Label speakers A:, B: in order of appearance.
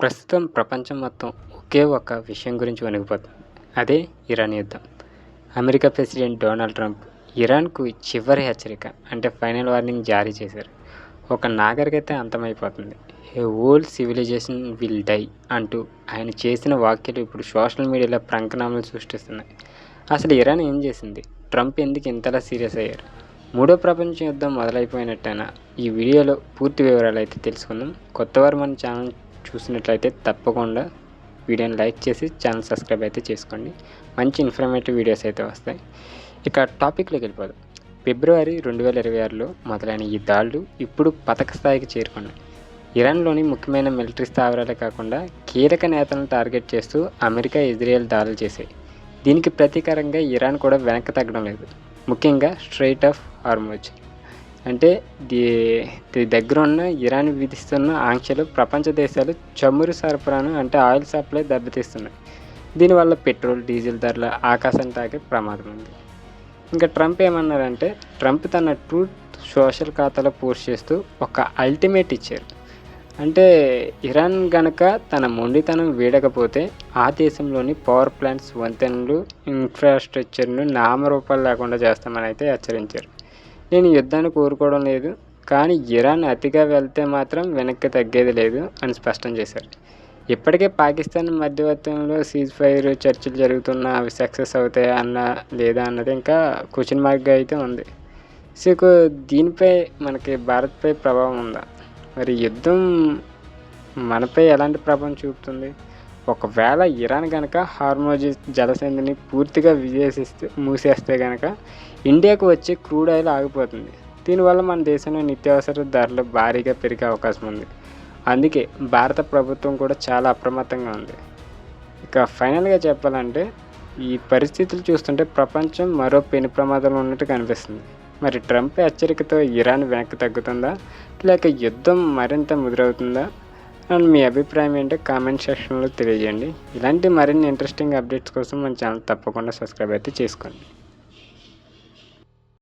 A: ప్రస్తుతం ప్రపంచం మొత్తం ఒకే ఒక విషయం గురించి వణికిపోతుంది. అదే ఇరాన్ యుద్ధం. అమెరికా ప్రెసిడెంట్ డొనాల్డ్ ట్రంప్ ఇరాన్‌కు చివరి హెచ్చరిక అంటే ఫైనల్ వార్నింగ్ జారీ చేశారు. ఒక నాగరికత అంతమైపోతుంది. ఏ హోల్ సివిలైజేషన్ విల్ డై అంటూ ఆయన చేసిన వ్యాఖ్యలు ఇప్పుడు సోషల్ మీడియాలో ప్రంకనామాలు సృష్టిస్తున్నాయి. అసలు ఇరాన్ ఏం చేసింది? ట్రంప్ ఎందుకు ఇంతలా సీరియస్ అయ్యారు? మూడో ప్రపంచ యుద్ధం మొదలైపోయినట్టేనా? ఈ వీడియోలో పూర్తి వివరాలు అయితే తెలుసుకుందాం. కొత్తవారు మన ఛానల్ చూసినట్లయితే తప్పకుండా వీడియోని లైక్ చేసి ఛానల్ సబ్స్క్రైబ్ అయితే చేసుకోండి. మంచి ఇన్ఫర్మేటివ్ వీడియోస్ అయితే వస్తాయి. ఇక టాపిక్లోకి వెళ్ళిపోదాం. ఫిబ్రవరి 2026లో మొదలైన ఈ దాడులు ఇప్పుడు పతక స్థాయికి చేరుకున్నాయి. ఇరాన్లోని ముఖ్యమైన మిలిటరీ స్థావరాలే కాకుండా కీలక నేతలను టార్గెట్ చేస్తూ అమెరికా, ఇజ్రాయెల్ దాడులు చేశాయి. దీనికి ప్రతీకారంగా ఇరాన్ కూడా వెనక్కి తగ్గడం లేదు. ముఖ్యంగా స్ట్రెయిట్ ఆఫ్ హార్ముజ్ అంటే దీని దగ్గర ఉన్న ఇరాన్ విధిస్తున్న ఆంక్షలు ప్రపంచ దేశాలు చమురు సరఫరాను అంటే ఆయిల్ సప్లై దెబ్బతీస్తున్నాయి. దీనివల్ల పెట్రోల్, డీజిల్ ధరల ఆకాశాన్ని తాకే ప్రమాదం ఉంది. ఇంకా ట్రంప్ ఏమన్నారంటే, ట్రంప్ తన ట్రూత్ సోషల్ ఖాతాలో పోస్ట్ చేస్తూ ఒక అల్టిమేట్ ఇచ్చారు. అంటే ఇరాన్ గనక తన మొండితనం వీడకపోతే ఆ దేశంలోని పవర్ ప్లాంట్స్, వంతెనలు, ఇన్ఫ్రాస్ట్రక్చర్ను నామరూపాలు లేకుండా చేస్తామని అయితే హెచ్చరించారు. నేను యుద్ధాన్ని కోరుకోవడం లేదు, కానీ ఇరాన్ అతిగా వెళ్తే మాత్రం వెనక్కి తగ్గేది లేదు అని స్పష్టం చేశారు. ఇప్పటికే పాకిస్తాన్ మధ్యవర్తంలో సీజ్ ఫైర్ చర్చలు జరుగుతున్నా అవి సక్సెస్ అవుతాయా లేదా అన్నది ఇంకా క్వశ్చన్ మార్క్గా అయితే ఉంది. సో దీనిపై మనకి భారత్పై ప్రభావం ఉందా? మరి యుద్ధం మనపై ఎలాంటి ప్రభావం చూపుతుంది? ఒకవేళ ఇరాన్ కనుక హార్మోజ్ జలసంధిని పూర్తిగా మూసేస్తే కనుక ఇండియాకు వచ్చే క్రూడ్ ఆయిల్ ఆగిపోతుంది. దీనివల్ల మన దేశంలో నిత్యావసర ధరలు భారీగా పెరిగే అవకాశం ఉంది. అందుకే భారత ప్రభుత్వం కూడా చాలా అప్రమత్తంగా ఉంది. ఇక ఫైనల్గా చెప్పాలంటే ఈ పరిస్థితులు చూస్తుంటే ప్రపంచం మరో పెను ప్రమాదంలో ఉన్నట్టు కనిపిస్తుంది. మరి ట్రంప్ హెచ్చరికతో ఇరాన్ వెనక్కి తగ్గుతుందా, లేక యుద్ధం మరింత ముదురవుతుందా? అండ్ మీ అభిప్రాయం ఏంటో కామెంట్ సెక్షన్లో తెలియజేయండి. ఇలాంటి మరిన్ని ఇంట్రెస్టింగ్ అప్డేట్స్ కోసం మన ఛానల్ తప్పకుండా సబ్స్క్రైబ్ అయితే చేసుకోండి.